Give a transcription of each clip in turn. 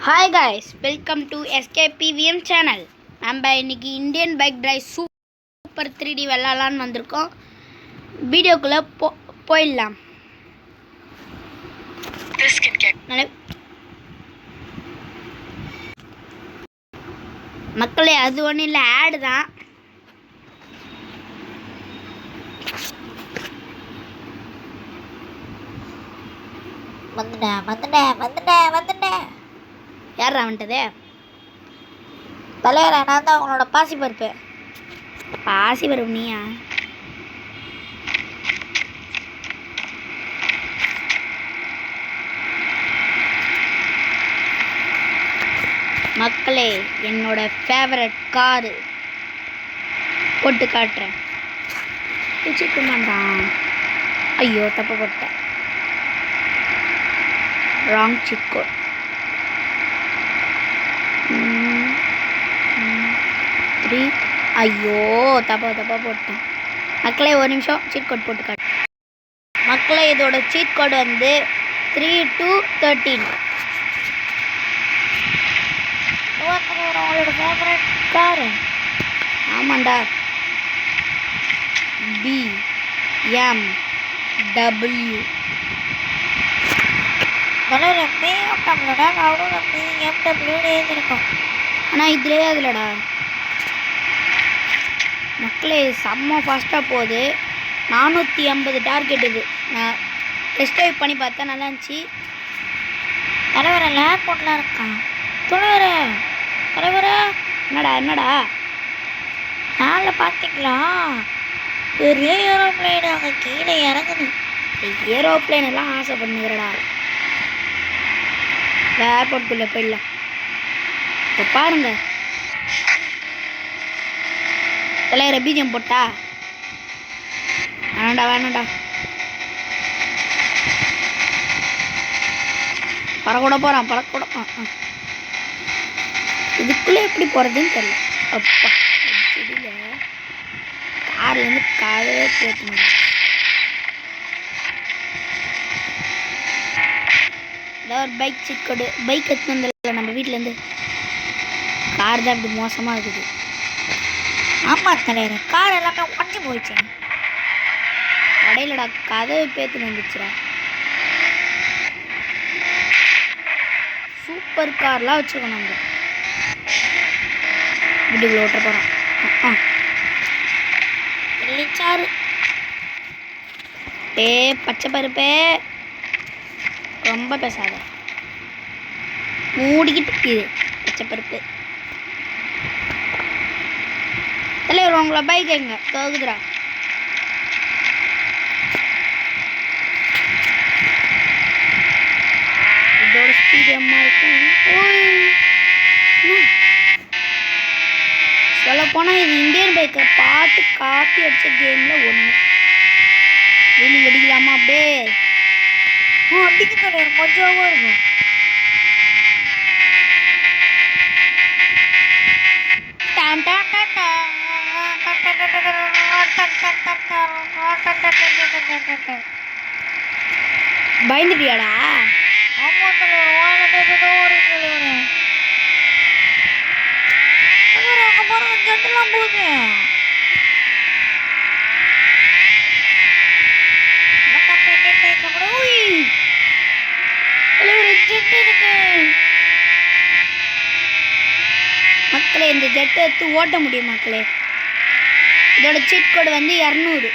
Hi guys, welcome to SKPVM channel. நம்ம இன்னைக்கு Indian bike drive super 3D விளாட்லான்னு வந்திருக்கோம். வீடியோக்குள்ளே போயிடலாம். மக்களே, அது ஒன்றும் இல்லை, ஆடு தான். வந்துட்டேன். யாரா வந்துட்டதே? தலைவரா, நான் தான் உங்களோட பாசி பருப்பு நீயா? மக்களே, என்னோட ஃபேவரட் காரு போட்டு காட்டுறேன். வச்சுக்குமாண்டான். ஐயோ, தப்பு போட்டேன். Wrong cheat code. ஐயோ, தப்பா போட்டேன். மக்களே, ஒரு நிமிஷம் சீட் கோட் போட்டு காட்டு. மக்களே, இதோட சீட் கோட் வந்து 3 to 13. உங்களோட ஃபேவரட் காரு? ஆமாண்டா, BMW. ஆனால் இதுலேயே அதுலடா. மக்களே, செம்ம ஃபாஸ்ட்டாக போகுது. 450 டார்கெட் இது. நான் டெஸ்ட் ட்ரைவ் பண்ணி பார்த்தேன், நல்லா இருந்துச்சு. தலைவர லேப்டாப்லாம் இருக்கான். தலைவர என்னடா மேலே பார்த்தீங்களா? பெரிய ஏரோப்ளைன் அங்கே கீழே இறங்குது. ஏரோப்ளைன் எல்லாம் ஆசை பண்ணுகிறடா. ஏர்போர்ட்டுக்குள்ளே போயிடலாம். இப்போ பாருங்க, தலைவர பீஜம் போட்டா. வேணாண்டா. பறக்கூட போகிறான். இதுக்குள்ளே எப்படி போகிறதுன்னு தெரியல. அப்பா, செடியில் கார்லேருந்து காதவே கேட்கணும். ஏதாவது ஒரு பைக் சீட் கோடு. பைக் எடுத்து வந்துடல நம்ம வீட்டிலேருந்து. கார் தான் இப்படி மோசமாக இருக்குது. ஆமாம் தலைவர், கார் எல்லாமே உடஞ்சி போயிடுச்சு. உடையிலடா, கதவு பேத்துன்னு வந்துச்சுடா. சூப்பர் கார்லாம் வச்சுருக்கோம் நம்ம. வீட்டுக்குள்ள ஓட்ட போகிறோம். இல்லைச்சாரு பச்சை பருப்பே, ரொம்ப பேசாத, மூடிக்கிட்டு இது பச்சை பருப்பு. தலைவர், உங்களை பைக் எங்க கேக்குதுரா? இதோட ஸ்பீட் எம்மா இருக்கும். சொல்லப்போனால் இது இந்தியன் பைக்கை பார்த்து காப்பி அடித்த கேமில் ஒன்று. வீலிங் அடிக்கலாமா? அப்படியே அடிக்க தலைவர், மஜாவாக இருக்கும். பயந்துட்டியாடா? ஆமாம் தலைவர், அங்கே போகிற ஜெட்டெல்லாம் போகுது. மக்களே, இந்த ஜெட்டை எடுத்து ஓட்ட முடியும் மக்களே. இதோட சீட் கோடு வந்து 200,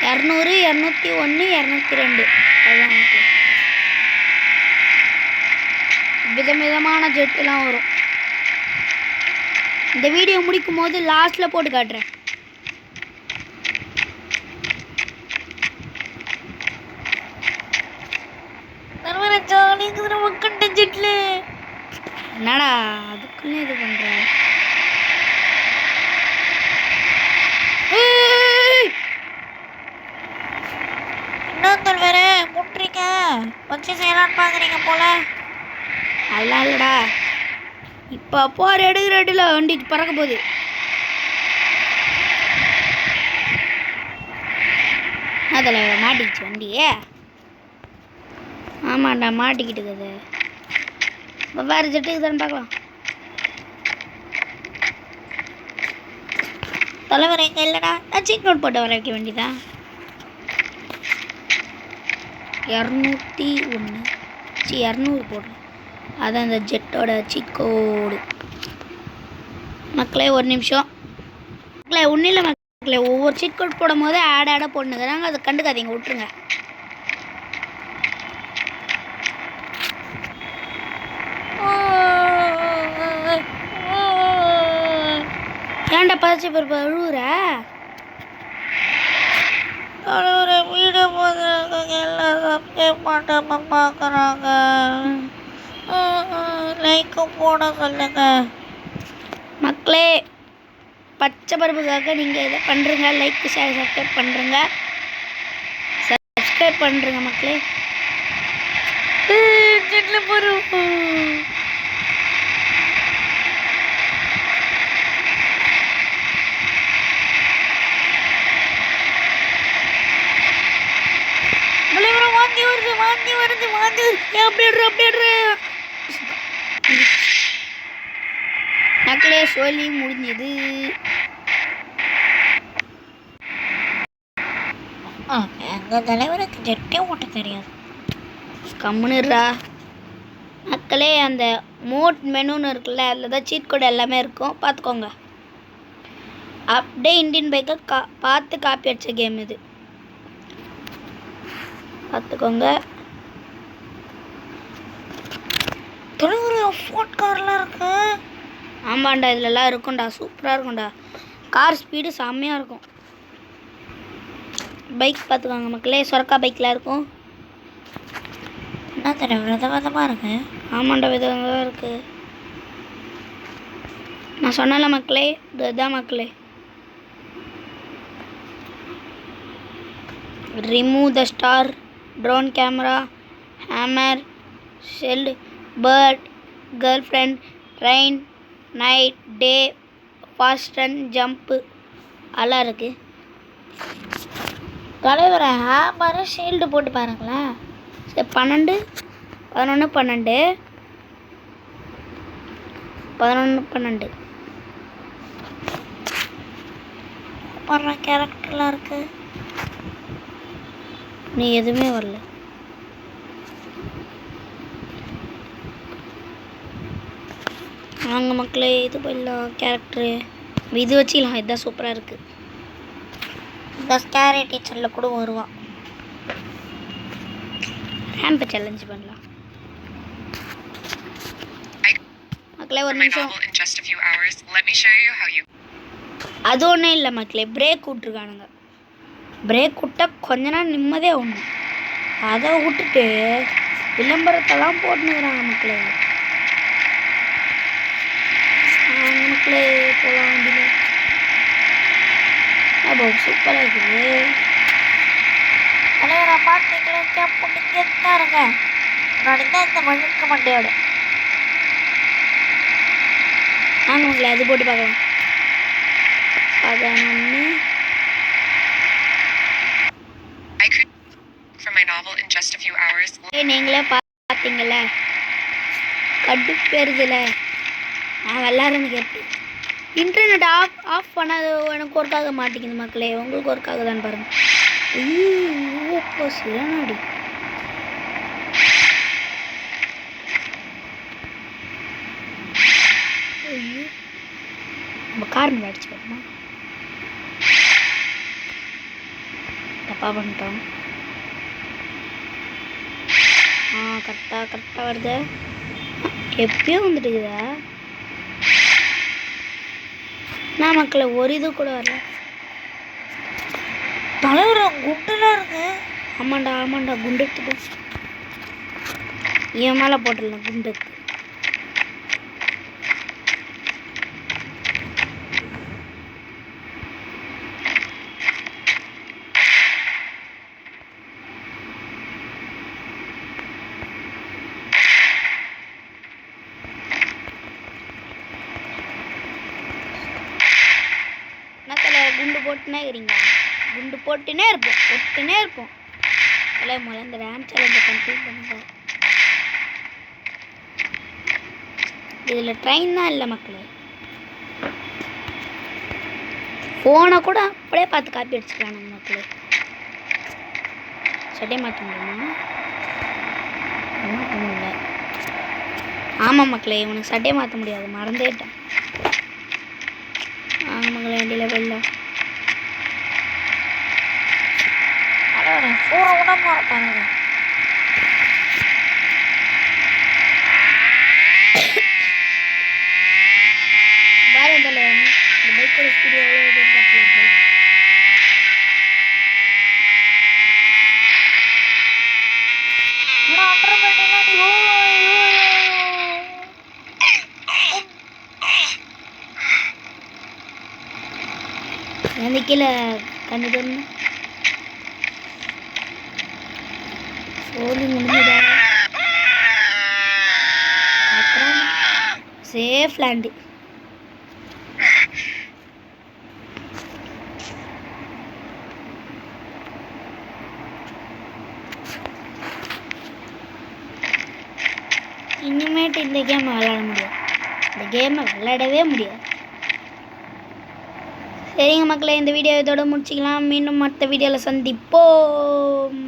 201, 202. அதுதான் மக்களே. விதவிதமான ஜெட்டுலாம் வரும். இந்த வீடியோ முடிக்கும் போது லாஸ்ட்டில் போட்டு காட்டுறேன். என்னடா அதுக்குன்னு இது பண்ற? இன்னொருத்தர் வேற முட்டுறீங்க, வச்சு செய்யலான்னு பார்க்குறீங்க போல. அதெல்லாம் இல்லடா. இப்போ போகிற எடுக்கிற அடியில் வண்டி பறக்க போகுது. அதில் மாட்டிக்கிச்சு வண்டியே. ஆமாண்டா, மாட்டிக்கிட்டு இருக்குது. வேறு ஜெட்டுக்கு தானே பார்க்கலாம். தலைவர் எங்கே இல்லைடா? நான் சீட் நோட் போட்டு வர வைக்க வேண்டியதான். 201 200 போடுறேன். அதான் அந்த ஜெட்டோட சீட் கோடு. மக்களே ஒரு நிமிஷம். மக்களே ஒன்றும் இல்லை மக்களே, ஒவ்வொரு சீட் கோட் போடும் போது ஆடாக போட்டுக்கிறாங்க. அதை கண்டுக்காதீங்க, விட்டுருங்க. ஏன்டா பதச்சி பருப்பு அழுவுற? வீடியோ பார்க்குறாங்க எல்லாம் சப்ஸ்கிரைப் பண்ணாம பார்க்குறாங்க. லைக்கும் போட சொல்லுங்க மக்களே. பச்சை பருப்புக்காக நீங்கள் இதை பண்ணுறங்க. லைக் ஷேர் சப்ஸ்கிரைப் பண்ணுறங்க. சப்ஸ்கிரைப் பண்ணுறங்க மக்களே. ஜெட்டில் பருப்பு வாந்தி வருது. மக்களே சொல்லி முடிஞ்சது. எங்கள் தலைவருக்கு ஜெட்டே ஓட்ட தெரியாது. கம்முன்னுறா மக்களே. அந்த மோட் மெனுன்னு இருக்குல்ல, அதில் தான் சீட் கோட் எல்லாமே இருக்கும், பார்த்துக்கோங்க. அப்படியே இண்டியன் பைக்கை பார்த்து காப்பி அடித்த கேம் இது, பார்த்துக்கோங்க. ஃபோர்ட் கார்லாம் இருக்கு. ஆமாண்டா, இதுலலாம் இருக்கும்டா, சூப்பராக இருக்கும்டா. கார் ஸ்பீடு செம்மையாக இருக்கும். பைக் பார்த்துக்கோங்க மக்களே. சொரக்கா பைக்கில் இருக்கும். என்ன தெரியும், விதவிதமாக இருக்கு. ஆமாண்டா, விதவிதமாக இருக்குது. நான் சொன்னல மக்களே, இதுதான் மக்களே. Remove the star, drone camera, hammer, shield, bird, girl friend, rain, night, day, fast run, jump எல்லாம் இருக்குது. தலைவரை ஹேமரை ஷீல்டு போட்டு பாருங்களேன். சரி 12 11 12 11 12 வர்ற கேரக்டர்லாம் இருக்குது. நீ எதுவுமே வரல. வாங்க மக்களே, இது போயிடலாம். கேரக்டரு இது வச்சுக்கலாம். இதுதான் சூப்பராக இருக்குது. இந்த ஸ்கேரி டீச்சரில் கூட வருவான். ரேம்ப் சேலஞ்ச் பண்ணலாம் மக்களே. ஒரு நிமிஷம். அது ஒன்றும் இல்லை மக்களே, பிரேக் விட்ருக்கானுங்க. பிரேக் விட்டால் கொஞ்ச நேரம் நிம்மதியாக ஒன்று, அதை விட்டுட்டு விளம்பரத்தெல்லாம் போட்டுனுக்குறாங்க மக்களே. மக்களே போகலாம் வண்டியில். அப்போ சூப்பராக இருக்குது. தலைவரை பார்த்தீங்களா? கேப் பண்ணிக்கே தான் இருக்கேன். முன்னாடி தான் இந்த மண்ணுக்கு மண்டையோட. வாங்க மக்களே, அது போட்டு பார்க்கலாம். 11 நீங்களே பார்த்தீங்கள, கடுப்பேறுதுல. நான் விளாட்றேன்னு கேட்டு இன்டர்நெட் ஆஃப் பண்ணாது. எனக்கு ஒர்க் ஆக மாட்டேங்குது மக்களே. உங்களுக்கு ஒர்க் ஆகுதான்னு பாருங்கள். ஐயோ சிறனாடி. ஐயோ நம்ம கார் மேலே அடிச்சு பாருமா. தப்பாக பண்ணிட்டோம். கரெக்டாக வருது. எப்பயும் வந்துட்டுக்குதா? நான் மக்களை ஒரு இது கூட வரல. தலைவர குண்டுலாம் இருக்கு. ஆமாண்டா குண்டு எடுத்துட்டு என் மேலே போட்டுடலாம். குண்டு எடுத்து குண்டு போட்டுனே இருக்கிறீங்க. குண்டு போட்டுனே இருப்போம். அதில் முதல்ல இந்த ரேம் சேலஞ்சை கம்ப்ளீட் பண்ணுங்க. இதில் ட்ரெயின் தான் இல்லை மக்களே. ஃபோனை கூட அப்படியே பார்த்து காப்பி அடிச்சுக்கலாம் நம்ம மக்களே. சட்டை மாற்ற முடியுமா? மாற்ற முடியல. ஆமாம் மக்களே, உனக்கு சட்டையை மாற்ற முடியாது, மறந்துட்டேன். மக்களே வண்டியில் போயிடலாம். ஃபோனை கூட மறப்பாங்க. பாரு இந்த பைக்கோட ஸ்பீடு எவ்வளோ எதிர்பார்க்கல. அந்த கீழே கண்ணு தோணும் சோழி முடிஞ்சுதா? அப்புறம் சேஃப் லேண்டு. இனிமேட்டு இந்த கேமை விளையாட முடியாது, இந்த கேமை விளையாடவே முடியாது. சரிங்க மக்களே, இந்த வீடியோ இதோட முடிச்சிக்கலாம். மீண்டும் மற்ற வீடியோவில் சந்திப்போம்.